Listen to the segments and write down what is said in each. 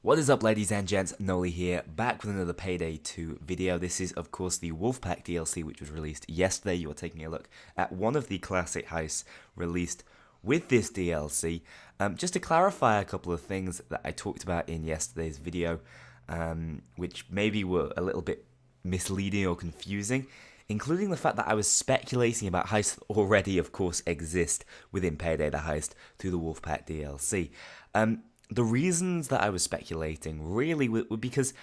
What is up, ladies and gents? Noli here, back with another Payday 2 video. This is, of course, the Wolfpack DLC, which was released yesterday. You are taking a look at one of the classic heists released with this DLC. Just to clarify a couple of things that I talked about in yesterday's video, which maybe were a little bit misleading or confusing, including the fact that I was speculating about heists that already, of course, exist within Payday the Heist through the Wolfpack DLC. The reasons that I was speculating really were because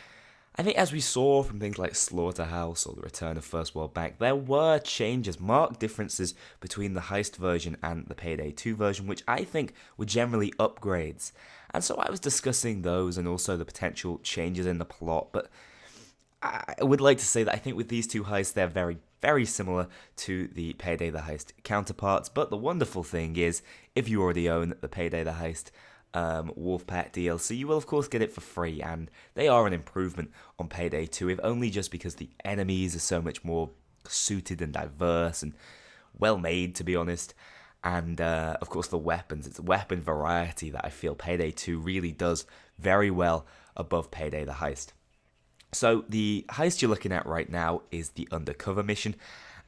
I think, as we saw from things like Slaughterhouse or the Return of First World Bank, there were changes, marked differences between the Heist version and the Payday 2 version, which I think were generally upgrades. And so I was discussing those and also the potential changes in the plot, but I would like to say that I think with these two heists, they're very, very similar to the Payday the Heist counterparts. But the wonderful thing is, if you already own the Payday the Heist Wolfpack DLC, you will of course get it for free, and they are an improvement on Payday 2, if only just because the enemies are so much more suited and diverse and well made, to be honest. And of course the weapons, it's weapon variety that I feel Payday 2 really does very well above Payday the Heist. So the heist you're looking at right now is the Undercover mission,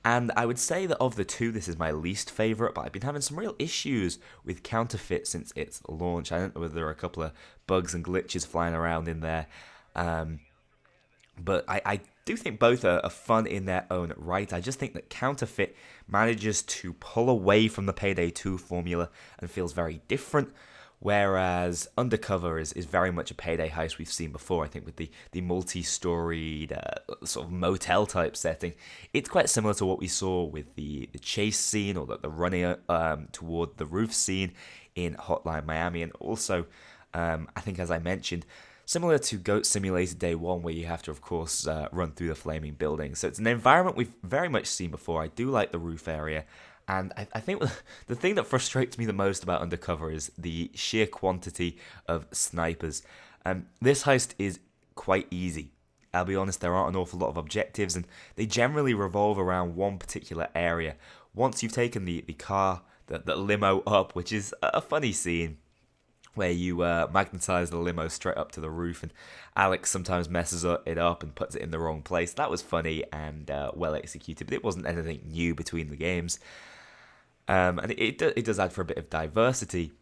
and I would say that of the two, this is my least favourite, but I've been having some real issues with Counterfeit since its launch. I don't know whether there are a couple of bugs and glitches flying around in there, but I do think both are fun in their own right. I just think that Counterfeit manages to pull away from the Payday 2 formula and feels very different, whereas Undercover is very much a Payday heist we've seen before. I think with the multi-storied sort of motel-type setting, it's quite similar to what we saw with the chase scene or the running toward the roof scene in Hotline Miami, and also, I think as I mentioned, similar to Goat Simulator Day 1, where you have to, of course, run through the flaming building. So it's an environment we've very much seen before. I do like the roof area. And I think the thing that frustrates me the most about Undercover is the sheer quantity of snipers. This heist is quite easy. I'll be honest, there aren't an awful lot of objectives, and they generally revolve around one particular area. Once you've taken the car, the limo up, which is a funny scene, where you magnetize the limo straight up to the roof, and Alex sometimes messes it up and puts it in the wrong place. That was funny and well executed, but it wasn't anything new between the games. And it does add for a bit of diversity.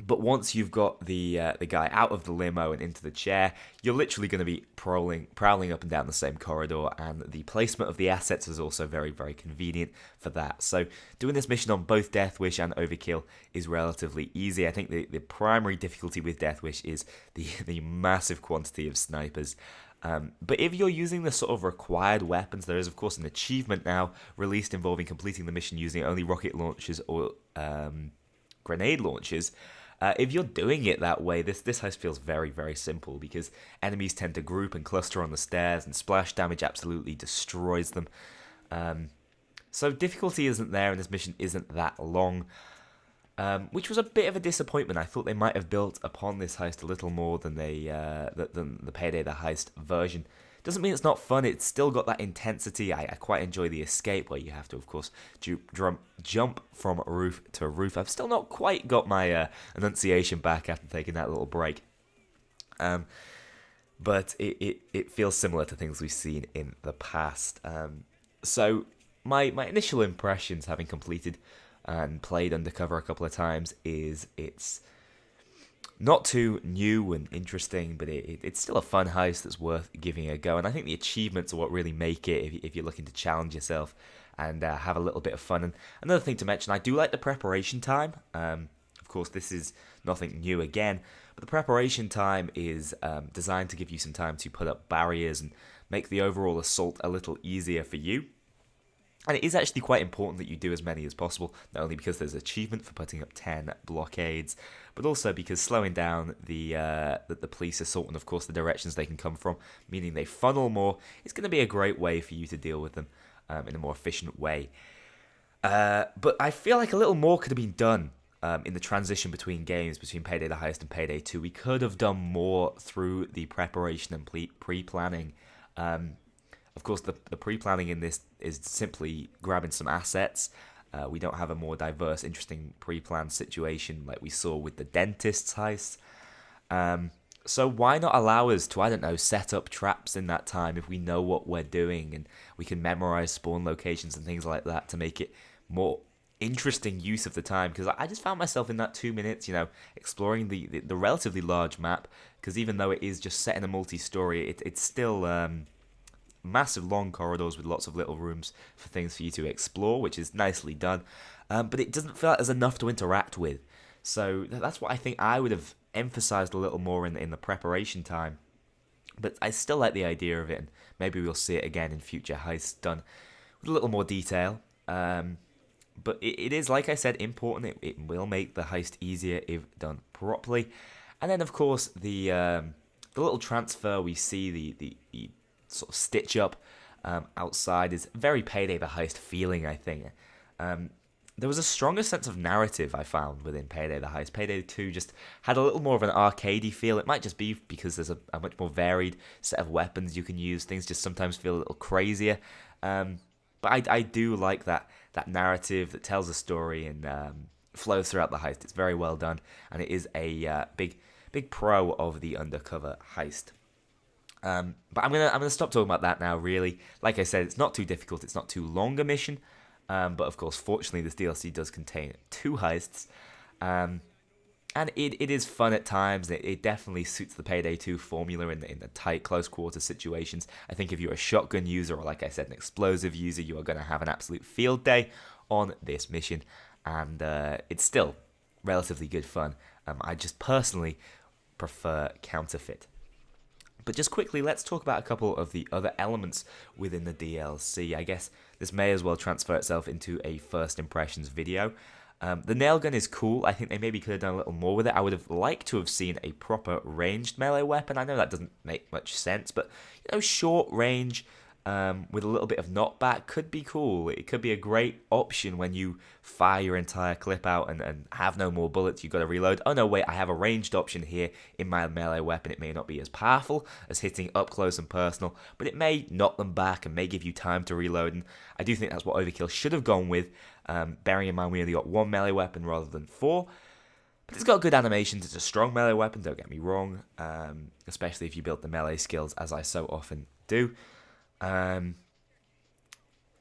But once you've got the guy out of the limo and into the chair, you're literally going to be prowling up and down the same corridor, and the placement of the assets is also very, very convenient for that. So doing this mission on both Death Wish and Overkill is relatively easy. I think the primary difficulty with Death Wish is the massive quantity of snipers. But if you're using the sort of required weapons, there is of course an achievement now released involving completing the mission using only rocket launchers or grenade launchers. If you're doing it that way, this heist feels very, very simple, because enemies tend to group and cluster on the stairs, and splash damage absolutely destroys them. So difficulty isn't there, and this mission isn't that long. Which was a bit of a disappointment. I thought they might have built upon this heist a little more than than the Payday the Heist version. Doesn't mean it's not fun. It's still got that intensity. I quite enjoy the escape, where you have to, of course, jump from roof to roof. I've still not quite got my enunciation back after taking that little break. But it feels similar to things we've seen in the past. So my initial impressions, having completed and played Undercover a couple of times, is it's not too new and interesting, but it's still a fun heist that's worth giving a go. And I think the achievements are what really make it, if you're looking to challenge yourself and have a little bit of fun. And another thing to mention, I do like the preparation time. Of course, this is nothing new again, but the preparation time is designed to give you some time to put up barriers and make the overall assault a little easier for you. And it is actually quite important that you do as many as possible, not only because there's achievement for putting up 10 blockades, but also because slowing down the police assault and, of course, the directions they can come from, meaning they funnel more, is going to be a great way for you to deal with them in a more efficient way. But I feel like a little more could have been done in the transition between games, between Payday the Heist and Payday 2. We could have done more through the preparation and pre-planning. Of course, the pre-planning in this is simply grabbing some assets. We don't have a more diverse, interesting pre-planned situation like we saw with the dentist's heist. So why not allow us to, I don't know, set up traps in that time if we know what we're doing and we can memorize spawn locations and things like that to make it more interesting use of the time? Because I just found myself in that 2 minutes, exploring the relatively large map. Because even though it is just set in a multi-story, it's still massive long corridors with lots of little rooms for things for you to explore, which is nicely done. But it doesn't feel like there's enough to interact with. So that's what I think I would have emphasized a little more in the preparation time. But I still like the idea of it, and maybe we'll see it again in future heists done with a little more detail. But it is, like I said, important. It will make the heist easier if done properly. And then, of course, the little transfer we see, the sort of stitch up outside is very Payday the Heist feeling, I think. There was a stronger sense of narrative I found within Payday the Heist. Payday 2 just had a little more of an arcadey feel. It might just be because there's a much more varied set of weapons you can use. Things just sometimes feel a little crazier. But I do like that narrative that tells a story and flows throughout the heist. It's very well done, and it is a big pro of the Undercover heist. But I'm gonna stop talking about that now. Really, like I said, it's not too difficult. It's not too long a mission. But of course, fortunately, this DLC does contain 2 heists, and it is fun at times. It definitely suits the Payday 2 formula in the tight, close quarter situations. I think if you're a shotgun user or, like I said, an explosive user, you are going to have an absolute field day on this mission, and it's still relatively good fun. I just personally prefer Counterfeit. But just quickly, let's talk about a couple of the other elements within the DLC. I guess this may as well transfer itself into a first impressions video. The Nailgun is cool. I think they maybe could have done a little more with it. I would have liked to have seen a proper ranged melee weapon. I know that doesn't make much sense, but short range with a little bit of knockback could be cool. It could be a great option when you fire your entire clip out and have no more bullets. You've got to reload. Oh no, wait, I have a ranged option here in my melee weapon. It may not be as powerful as hitting up close and personal, but it may knock them back and may give you time to reload. And I do think that's what Overkill should have gone with, bearing in mind we only got 1 melee weapon rather than 4. But it's got good animations. It's a strong melee weapon, don't get me wrong, especially if you build the melee skills, as I so often do.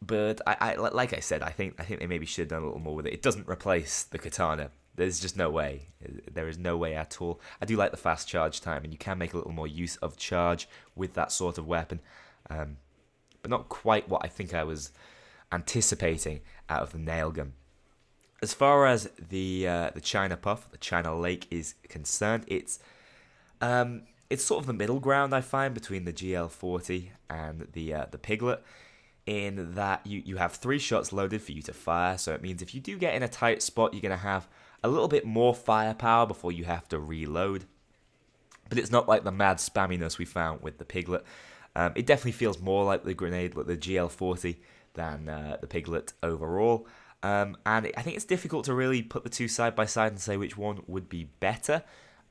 But I like I said, I think they maybe should have done a little more with it. It doesn't replace the katana. There's just no way. There is no way at all. I do like the fast charge time, and you can make a little more use of charge with that sort of weapon, but not quite what I think I was anticipating out of the Nailgun. As far as the China Puff, the China Lake is concerned, it's sort of the middle ground I find between the GL40 and the Piglet, in that you have 3 shots loaded for you to fire. So it means if you do get in a tight spot, you're going to have a little bit more firepower before you have to reload. But it's not like the mad spamminess we found with the Piglet. It definitely feels more like the grenade, like the GL40, than the Piglet overall. And I think it's difficult to really put the two side by side and say which one would be better.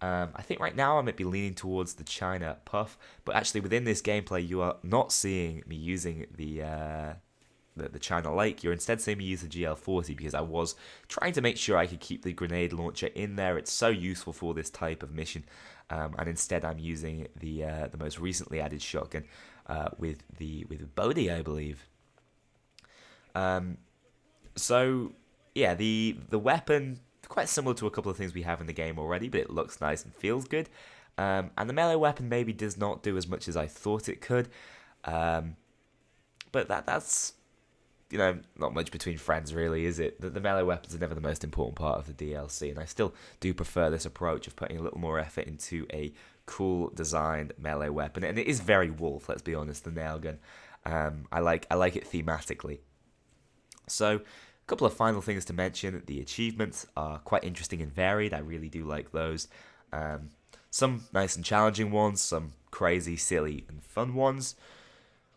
I think right now I might be leaning towards the China Puff, but actually within this gameplay you are not seeing me using the China Lake. You're instead seeing me use the GL40 because I was trying to make sure I could keep the grenade launcher in there. It's so useful for this type of mission, and instead I'm using the most recently added shotgun with Bodhi, I believe. So yeah, the weapon, quite similar to a couple of things we have in the game already, but it looks nice and feels good. And the melee weapon maybe does not do as much as I thought it could. But that's not much between friends really, is it? The melee weapons are never the most important part of the DLC, and I still do prefer this approach of putting a little more effort into a cool designed melee weapon. And it is very Wolf, let's be honest, the Nailgun. I like it thematically. So, a couple of final things to mention. The achievements are quite interesting and varied. I really do like those. Some nice and challenging ones, some crazy, silly, and fun ones,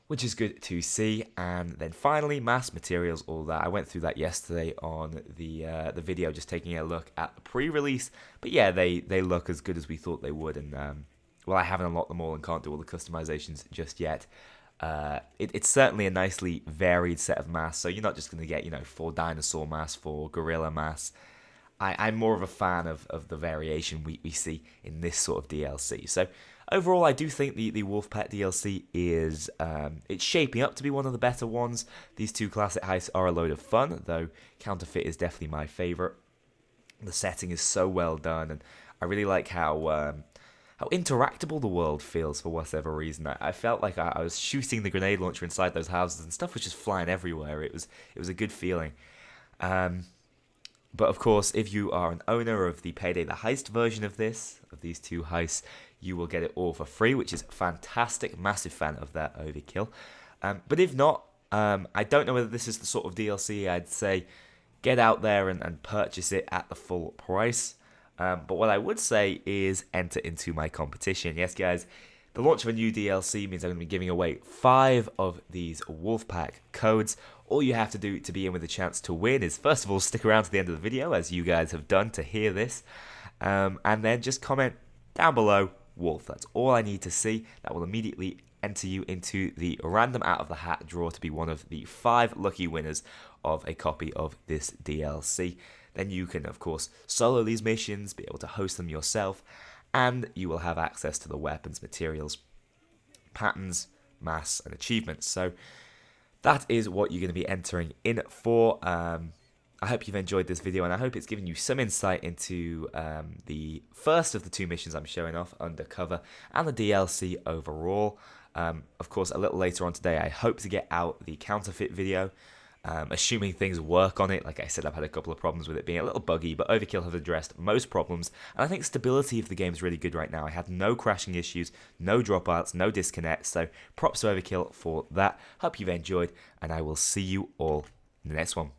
which is good to see. And then finally, mass materials, all that. I went through that yesterday on the video, just taking a look at the pre-release. But yeah, they look as good as we thought they would. And I haven't unlocked them all and can't do all the customizations just yet. It's certainly a nicely varied set of masks, so you're not just going to get 4 dinosaur masks, 4 gorilla masks, I'm more of a fan of the variation we see in this sort of DLC. So overall, I do think the Wolfpack DLC is it's shaping up to be one of the better ones. These two classic heists are a load of fun, though Counterfeit is definitely my favourite. The setting is so well done, and I really like how interactable the world feels for whatever reason. I felt like I was shooting the grenade launcher inside those houses, and stuff was just flying everywhere. It was a good feeling. But of course, if you are an owner of the Payday the Heist version of these two heists, you will get it all for free, which is fantastic. Massive fan of that Overkill. But if not, I don't know whether this is the sort of DLC I'd say get out there and purchase it at the full price. But what I would say is enter into my competition. Yes, guys, the launch of a new DLC means I'm going to be giving away 5 of these Wolfpack codes. All you have to do to be in with a chance to win is, first of all, stick around to the end of the video, as you guys have done to hear this. And then just comment down below, Wolf. That's all I need to see. That will immediately enter you into the random out of the hat draw to be one of the 5 lucky winners of a copy of this DLC. Then you can, of course, solo these missions, be able to host them yourself, and you will have access to the weapons, materials, patterns, masks, and achievements. So that is what you're going to be entering in for. I hope you've enjoyed this video, and I hope it's given you some insight into the first of the 2 missions I'm showing off, Undercover, and the DLC overall. Of course, a little later on today, I hope to get out the Counterfeit video. Assuming things work on it. Like I said, I've had a couple of problems with it being a little buggy, but Overkill have addressed most problems, and I think stability of the game is really good right now. I had no crashing issues, no dropouts, no disconnects, so props to Overkill for that. Hope you've enjoyed, and I will see you all in the next one.